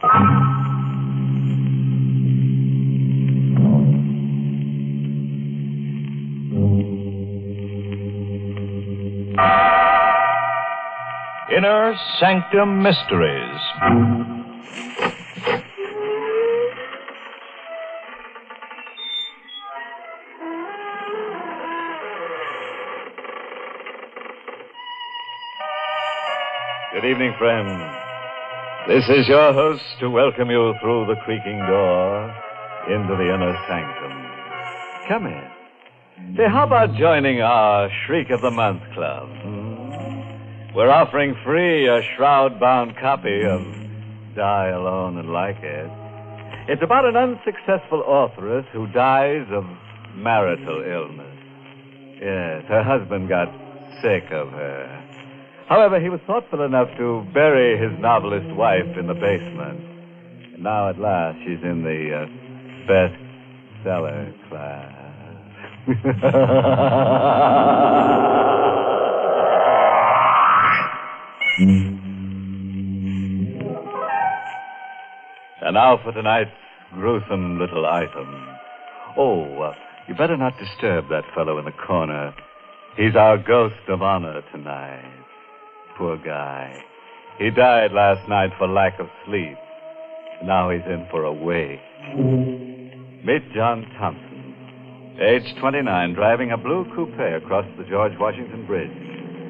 Inner Sanctum Mysteries. Good evening, friends. This is your host to welcome you through the creaking door into the Inner Sanctum. Come in. Say, how about joining our Shriek of the Month Club? We're offering free a shroud-bound copy of Die Alone and Like It. It's about an unsuccessful authoress who dies of marital illness. Yes, her husband got sick of her. However, he was thoughtful enough to bury his novelist wife in the basement. And now, at last, she's in the bestseller class. And now for tonight's gruesome little item. Oh, you better not disturb that fellow in the corner. He's our ghost of honor tonight. Poor guy. He died last night for lack of sleep. Now he's in for a wake. Meet John Thompson, age 29, driving a blue coupe across the George Washington Bridge,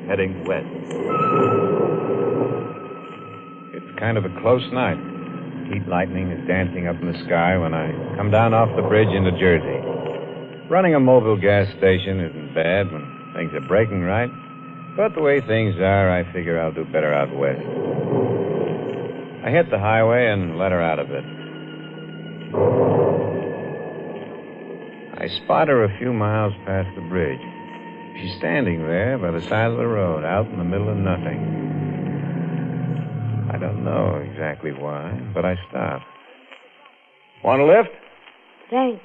heading west. It's kind of a close night. Heat lightning is dancing up in the sky when I come down off the bridge into Jersey. Running a Mobile gas station isn't bad when things are breaking right. But the way things are, I figure I'll do better out west. I hit the highway and let her out of it. I spot her a few miles past the bridge. She's standing there by the side of the road, out in the middle of nothing. I don't know exactly why, but I stop. Want a lift? Thanks.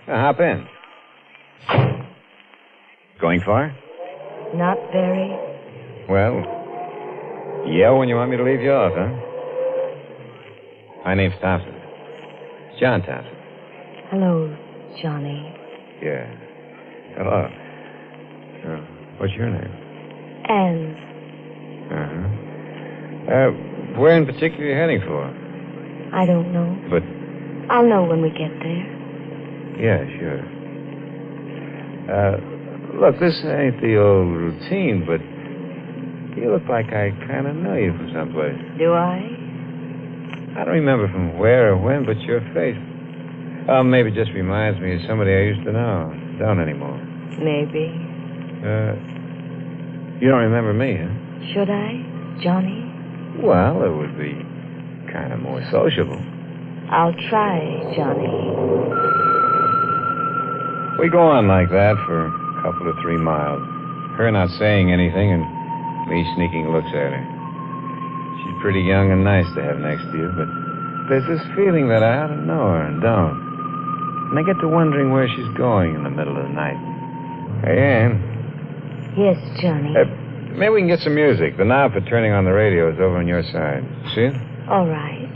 Hop in. Going far? Not very. Well, yell when you want me to leave you off, huh? My name's Thompson. John Thompson. Hello, Johnny. Yeah. Hello. What's your name? Anne. Uh-huh. Where in particular are you heading for? I don't know. But... I'll know when we get there. Yeah, sure. Look, this ain't the old routine, but you look like I kind of know you from someplace. Do I? I don't remember from where or when, but your face... Oh, maybe it just reminds me of somebody I used to know. Don't anymore. Maybe. You don't remember me, huh? Should I, Johnny? Well, it would be kind of more sociable. I'll try, Johnny. We go on like that for a couple of 3 miles. Her not saying anything and me sneaking looks at her. She's pretty young and nice to have next to you, but there's this feeling that I ought to know her and don't. And I get to wondering where she's going in the middle of the night. Hey, Ann. Yes, Johnny. Maybe we can get some music. The knob for turning on the radio is over on your side. See it? All right.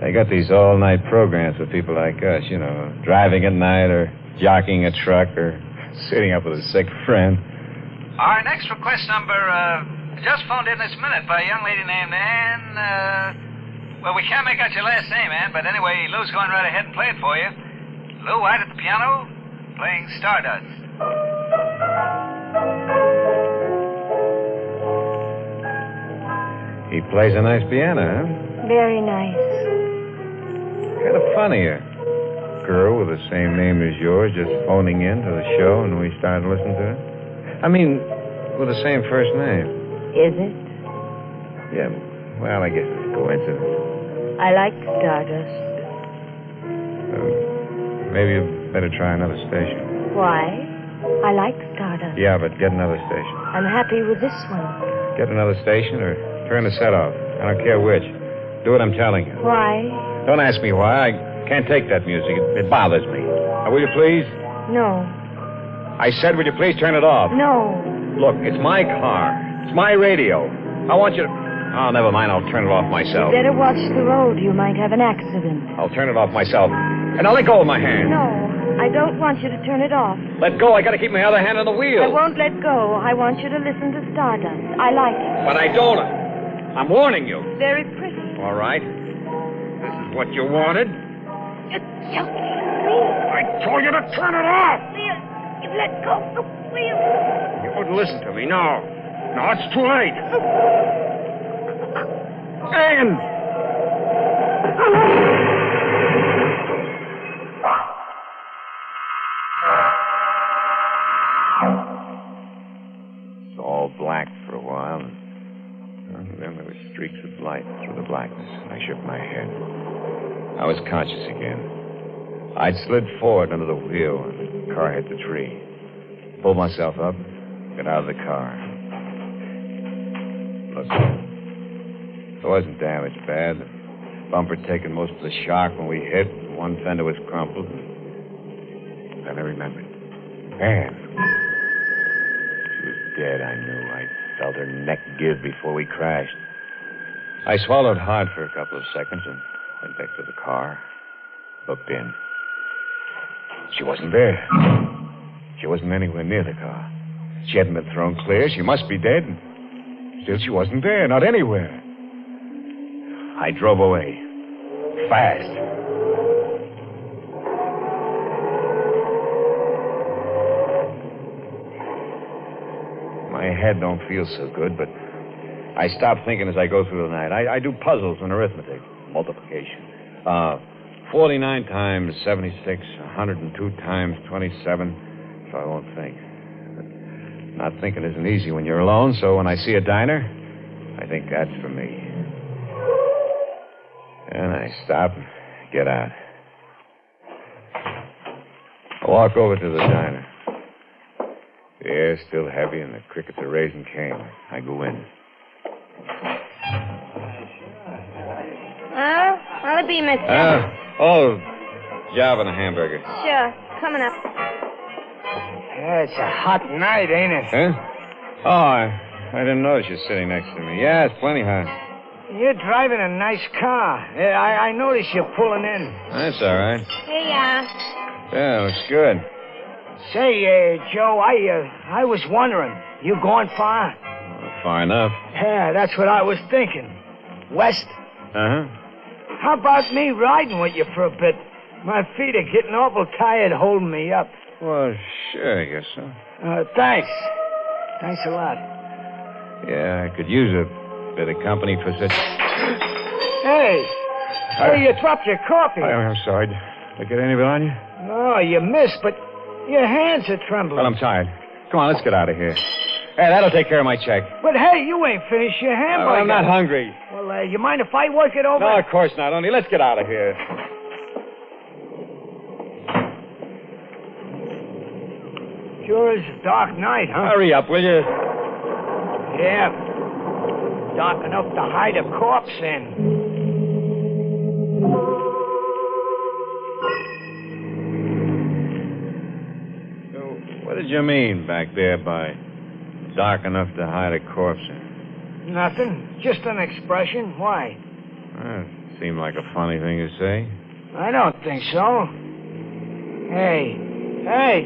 They got these all-night programs for people like us, you know, driving at night or jockeying a truck or sitting up with a sick friend. Our next request number, just phoned in this minute by a young lady named Ann, well, we can't make out your last name, Ann, but anyway, Lou's going right ahead and play it for you. Lou White at the piano, playing Stardust. He plays a nice piano, huh? Very nice. Kind of funny, a girl with the same name as yours just phoning in to the show and we started listening to her. I mean, with the same first name. Is it? Yeah, well, I guess it's a coincidence. I like Stardust. Maybe you better try another station. Why? I like Stardust. Yeah, but get another station. I'm happy with this one. Get another station or turn the set off. I don't care which. Do what I'm telling you. Why? Don't ask me why. I can't take that music. It bothers me. Now, will you please? No. I said, will you please turn it off? No. Look, it's my car. It's my radio. I want you to... Oh, never mind. I'll turn it off myself. You better watch the road. You might have an accident. I'll turn it off myself. And now let go of my hand. No, I don't want you to turn it off. Let go. I gotta keep my other hand on the wheel. I won't let go. I want you to listen to Stardust. I like it. But I don't. I'm warning you. Very pretty. All right. This is what you wanted. You're joking with me. I told you to turn it off. You let go of the wheel. You wouldn't listen to me. No. No, it's too late. Ann! It's all black for a while. And then there were streaks of light through the blackness. I shook my head. I was conscious again. I'd slid forward under the wheel, and the car hit the tree. Pulled myself up, got out of the car. Look, it wasn't damaged bad. The bumper taken most of the shock when we hit. One fender was crumpled. Then I remembered. Ann. She was dead, I knew. I felt her neck give before we crashed. I swallowed hard for a couple of seconds and went back to the car. Looked in. She wasn't there. She wasn't anywhere near the car. She hadn't been thrown clear. She must be dead. Still, she wasn't there. Not anywhere. I drove away. Fast. My head don't feel so good, but I stop thinking as I go through the night. I do puzzles and arithmetic, multiplication. 49 times 76, 102 times 27, so I won't think. But not thinking isn't easy when you're alone, so when I see a diner, I think that's for me. And I stop and get out. I walk over to the diner. The air's still heavy and the crickets are raising cane. I go in. What'll it be, mister? Job and a hamburger. Sure. Coming up. Yeah, it's a hot night, ain't it? Huh? Oh, I didn't notice you sitting next to me. Yeah, it's plenty hot. You're driving a nice car. Yeah, I noticed you pulling in. That's all right. Here you are. Yeah, looks good. Say, Joe, I was wondering, you going far? Far enough. Yeah, that's what I was thinking. West? Uh-huh. How about me riding with you for a bit? My feet are getting awful tired holding me up. Well, sure, I guess so. Thanks. Thanks a lot. Yeah, I could use a bit of company for such... Hey, you dropped your coffee. I'm sorry. Did I get any of it on you? No, you missed, but your hands are trembling. Well, I'm tired. Come on, let's get out of here. Hey, that'll take care of my check. But, hey, you ain't finished your hamburger. I'm not hungry. Well, you mind if I work it over? No, of course not. Only let's get out of here. Sure is a dark night, huh? Hurry up, will you? Yeah. Dark enough to hide a corpse in. So, what did you mean back there by dark enough to hide a corpse in? Nothing. Just an expression. Why? It seemed like a funny thing to say. I don't think so. Hey,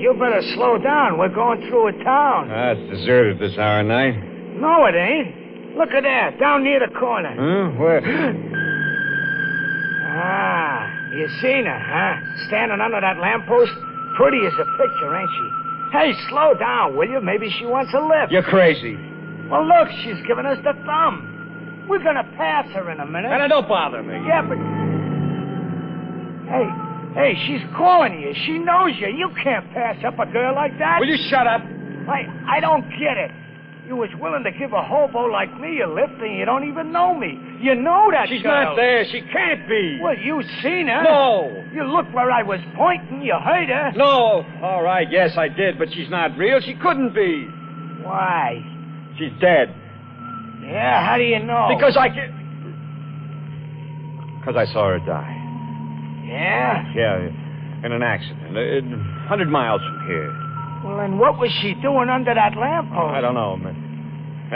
you better slow down. We're going through a town. It's deserted this hour of night. No, it ain't. Look at that, down near the corner. Huh? Where? You seen her, huh? Standing under that lamppost? Pretty as a picture, ain't she? Hey, slow down, will you? Maybe she wants a lift. You're crazy. Well, look, she's giving us the thumb. We're gonna pass her in a minute. And don't bother me. Yeah, but... Hey, she's calling you. She knows you. You can't pass up a girl like that. Will you shut up? I don't get it. You was willing to give a hobo like me a lift, and you don't even know me. You know that She's girl. not there. She can't be. Well, you seen her. No. You looked where I was pointing. You heard her. No. All right, yes, I did, but she's not real. She couldn't be. Why? She's dead. Yeah, how do you know? Because I saw her die. Yeah? Yeah, in an accident. 100 miles from here. Well, then what was she doing under that lamppost? I don't know. Maybe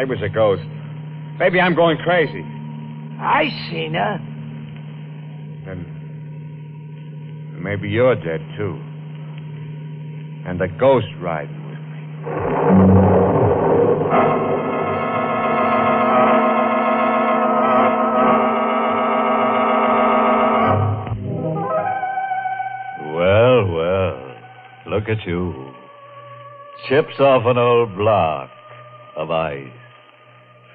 it was a ghost. Maybe I'm going crazy. I seen her. And maybe you're dead, too. And the ghost riding with me. Well, well. Look at you. Chips off an old block of ice.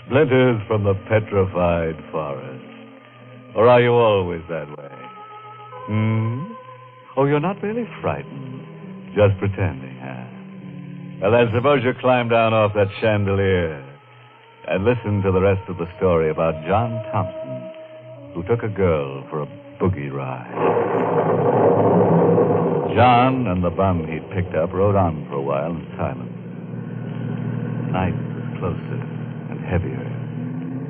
Splinters from the petrified forest. Or are you always that way? Oh, you're not really frightened. Just pretending, huh? Well, then suppose you climb down off that chandelier and listen to the rest of the story about John Thompson, who took a girl for a boogie ride. John and the bum he'd picked up rode on for a while in silence. Night was closer and heavier,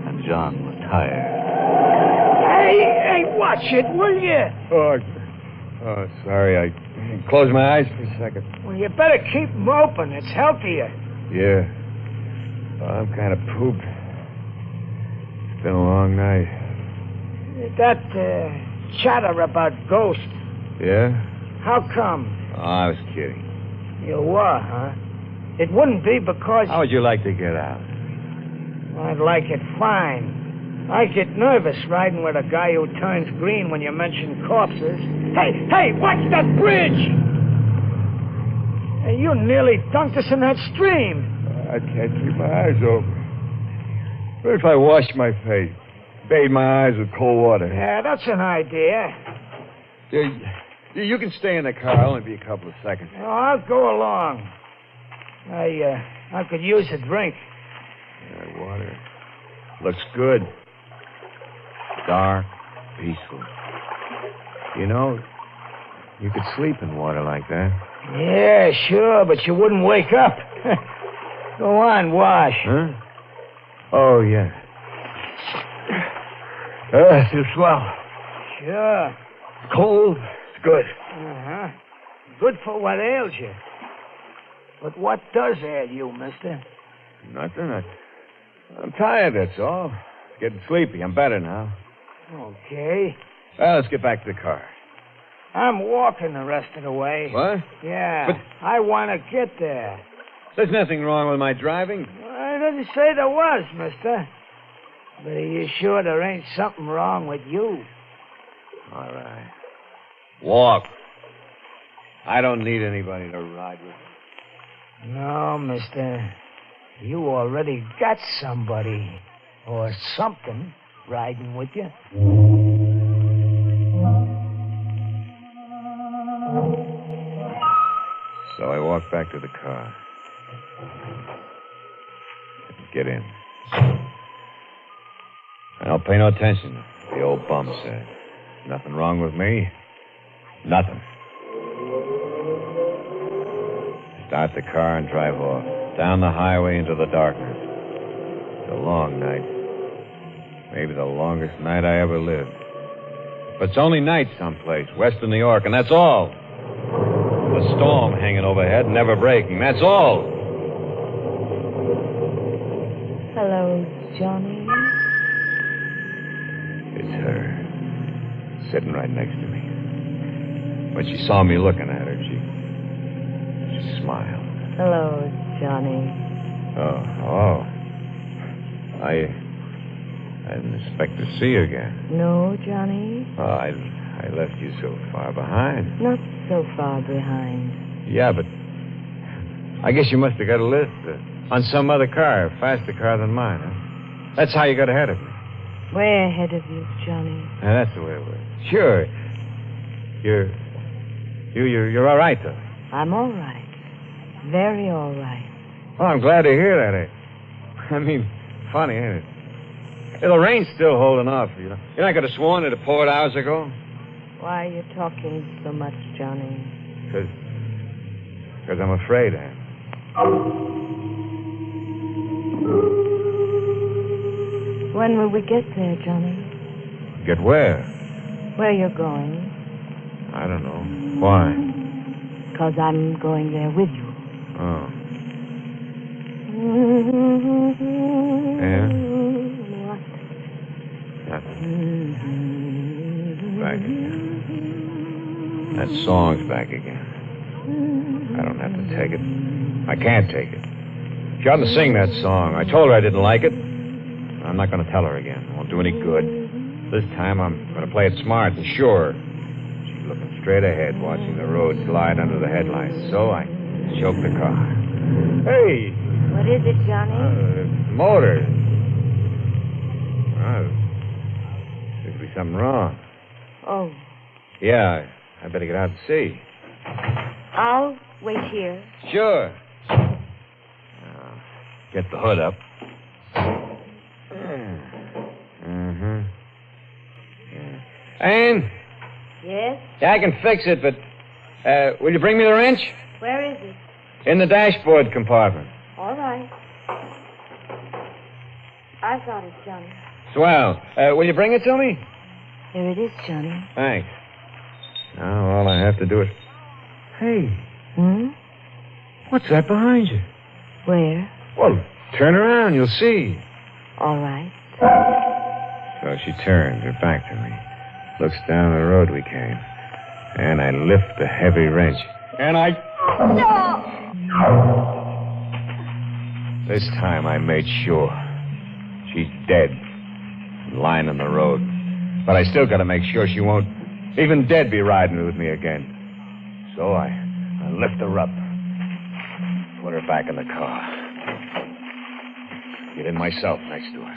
and John was tired. Hey, watch it, will you? Oh, sorry. I closed my eyes for a second. Well, you better keep them open. It's healthier. Yeah. I'm kind of pooped. It's been a long night. That chatter about ghosts, Yeah? how come? Oh, I was kidding. You were, huh? It wouldn't be because... How would you like to get out? I'd like it fine. I get nervous riding with a guy who turns green when you mention corpses. Hey, watch that bridge! Hey, you nearly dunked us in that stream. I can't keep my eyes open. What if I wash my face? Bathe my eyes with cold water? Yeah, that's an idea. You can stay in the car. I'll only be a couple of seconds. Oh, I'll go along. I could use a drink. Yeah, water. Looks good. Dark, peaceful. You know, you could sleep in water like that. Yeah, sure, but you wouldn't wake up. Go on, wash. Huh? Oh, yeah. It's swell. Sure. Cold. It's good. Uh-huh. Good for what ails you. But what does ail you, mister? Nothing. I'm tired, that's all. Getting sleepy. I'm better now. Okay. Well, let's get back to the car. I'm walking the rest of the way. What? Yeah. But- I want to get there. There's nothing wrong with my driving. I didn't say there was, mister. But are you sure there ain't something wrong with you? All right. Walk. I don't need anybody to ride with. No, mister. You already got somebody or something riding with you. So I walked back to the car. Get in. I don't pay no attention, the old bum said. Nothing wrong with me. Nothing. Start the car and drive off. Down the highway into the darkness. It's a long night. Maybe the longest night I ever lived. But it's only night someplace, west of New York, and that's all. The storm hanging overhead, never breaking. That's all. Hello, Johnny. It's her. Sitting right next to me. When she saw me looking at her, she smiled. Hello, Johnny. Oh. I didn't expect to see you again. No, Johnny? Oh, I left you so far behind. Not so far behind. Yeah, but I guess you must have got a lift on some other car, a faster car than mine, huh? That's how you got ahead of me. Way ahead of you, Johnny. Yeah, that's the way it was. Sure. You're all right, though. I'm all right. Very all right. Oh, I'm glad to hear that. I mean, funny, ain't it? Yeah, the rain's still holding off, you know. You're not going to sworn it poured hours ago? Why are you talking so much, Johnny? Because I'm afraid, Ann. When will we get there, Johnny? Get where? Where you're going? I don't know. Why? Because I'm going there with you. Oh. Yeah? Nothing. Back again. That song's back again. I don't have to take it. I can't take it. She oughtn't to sing that song. I told her I didn't like it. I'm not going to tell her again. It won't do any good. This time I'm going to play it smart and sure. She's looking straight ahead, watching the road glide under the headlights. So I choked the car. Hey! What is it, Johnny? Motor. Seems to be something wrong. Oh, Yeah, I better get out and see. I'll wait here. Sure. Get the hood up. Mm-hmm. Yeah. Anne? Yes? Yeah, I can fix it, but will you bring me the wrench? Where is it? In the dashboard compartment. All right. I've got it, Johnny. Swell. Will you bring it to me? Here it is, Johnny. Thanks. Now all I have to do is... Hey, what's that behind you? Where? Well, turn around. You'll see. All right. So she turns her back to me, looks down the road we came, and I lift the heavy wrench. And I... No! This time I made sure. She's dead, lying on the road. But I still got to make sure she won't, even dead, be riding with me again. So I lift her up, put her back in the car. Get in myself next to her.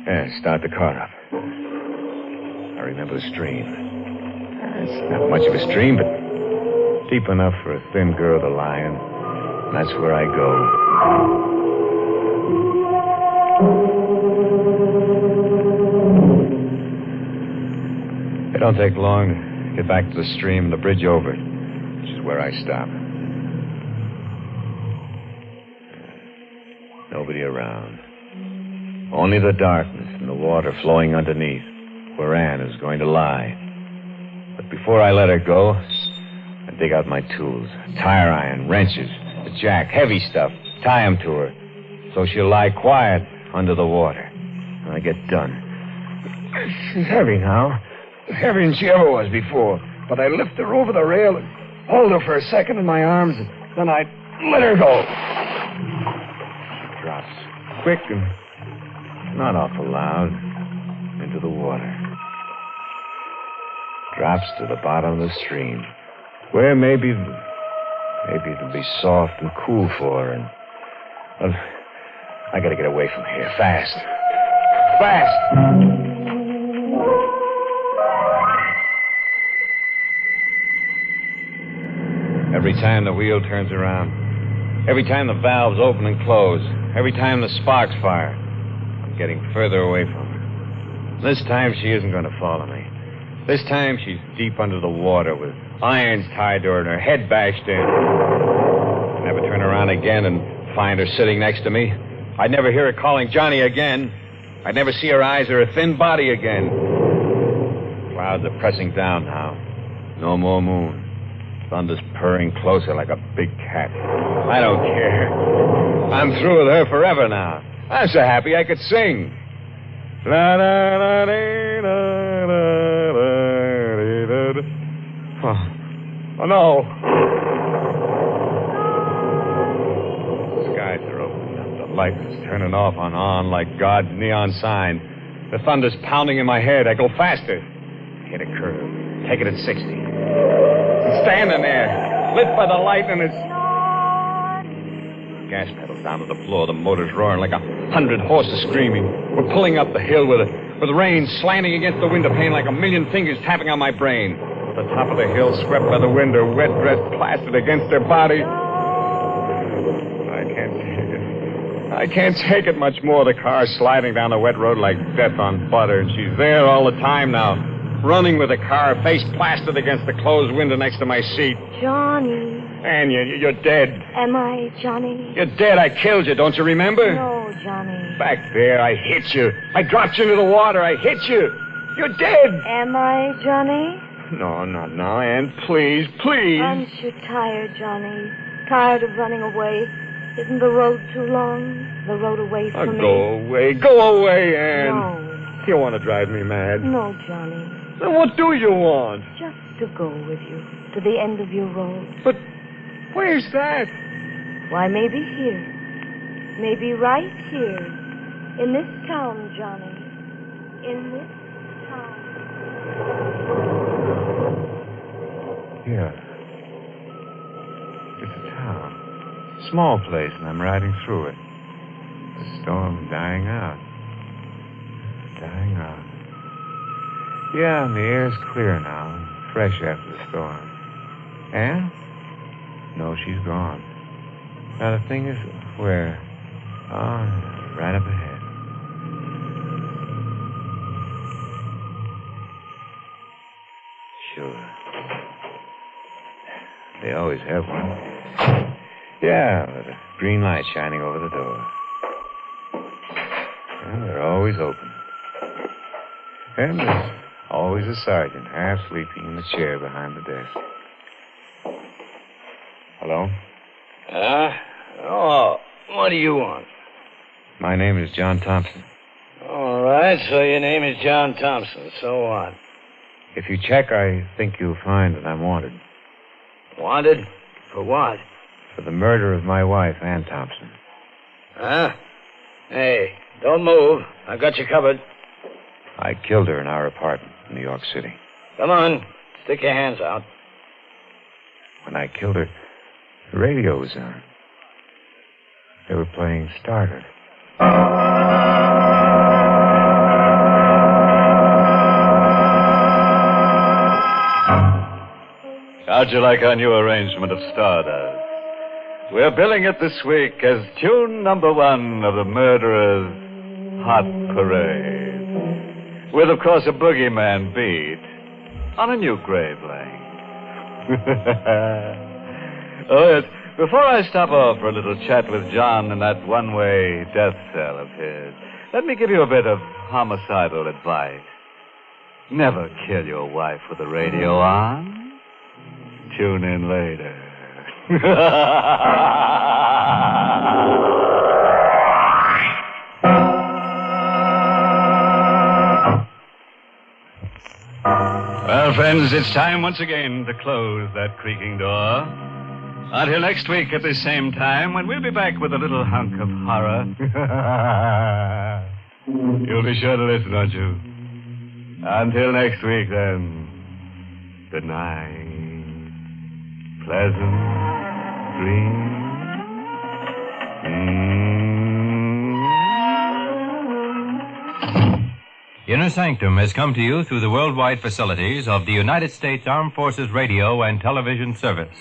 Yeah, start the car up. I remember the stream. It's not much of a stream, but deep enough for a thin girl to lie in. And that's where I go. It don't take long to get back to the stream and the bridge over it, which is where I stop. Nobody around. Only the darkness and the water flowing underneath, where Anne is going to lie. But before I let her go, I dig out my tools. Tire iron, wrenches, a jack, heavy stuff. Tie 'em to her, so she'll lie quiet under the water. When I get done. She's heavy now. Heavier than she ever was before. But I lift her over the rail and hold her for a second in my arms, and then I let her go. She drops quick and not awful loud into the water. Drops to the bottom of the stream, where maybe it'll be soft and cool for her. And well, I gotta get away from here fast. Fast! Every time the wheel turns around, every time the valves open and close, every time the sparks fire, I'm getting further away from her. This time she isn't going to follow me. This time she's deep under the water with irons tied to her and her head bashed in. I'd never turn around again and find her sitting next to me. I'd never hear her calling Johnny again. I'd never see her eyes or her thin body again. Clouds are pressing down now. No more moon. Thunder's purring closer like a big cat. I don't care. I'm through with her forever now. I'm so happy I could sing. La da da dee, da da da dee, da. Oh no. The skies are opening up. The light is turning off and on like God's neon sign. The thunder's pounding in my head. I go faster. Hit a curve. Take it at 60. Standing there, lit by the light, and it's... Gas pedals down to the floor. The motor's roaring like 100 horses screaming. We're pulling up the hill with rain slanting against the window pane like a million fingers tapping on my brain. The top of the hill swept by the wind, her wet dress plastered against her body. I can't take it. I can't take it much more. The car's sliding down the wet road like death on butter, and she's there all the time now. Running with the car, face plastered against the closed window next to my seat. Johnny. Anne, you're dead. Am I, Johnny? You're dead. I killed you. Don't you remember? No, Johnny. Back there, I hit you. I dropped you into the water. I hit you. You're dead. Am I, Johnny? No, not now, Anne. Please, please. I'm so tired, Johnny. Tired of running away. Isn't the road too long? The road away from me? Go away, Ann. No. You want to drive me mad? No, Johnny. Then what do you want? Just to go with you to the end of your road. But where's that? Why, maybe here. Maybe right here. In this town, Johnny. In this town. Yeah. It's a town. Small place, and I'm riding through it. The storm dying out. Dying out. Yeah, and the air's clear now. Fresh after the storm. Ann? No, she's gone. Now, the thing is, where? Oh, right up ahead. Sure. They always have one. Yeah, with a green light shining over the door. And they're always open. And there's always a sergeant half sleeping in the chair behind the desk. Hello? Oh, what do you want? My name is John Thompson. All right, so your name is John Thompson. So what? If you check, I think you'll find that I'm wanted. Wanted? For what? For the murder of my wife, Ann Thompson. Huh? Hey, don't move. I've got you covered. I killed her in our apartment in New York City. Come on. Stick your hands out. When I killed her, the radio was on. They were playing Starter. How'd you like our new arrangement of Stardust? We're billing it this week as tune number 1 of the Murderer's Hot Parade. With, of course, a boogeyman beat on a new grave lane. Oh, yes. Before I stop off for a little chat with John in that one-way death cell of his, let me give you a bit of homicidal advice. Never kill your wife with the radio on. Tune in later. Well, friends, it's time once again to close that creaking door. Until next week at the same time, when we'll be back with a little hunk of horror. You'll be sure to listen, won't you? Until next week, then. Good night. Pleasant dreams. Inner Sanctum has come to you through the worldwide facilities of the United States Armed Forces Radio and Television Service.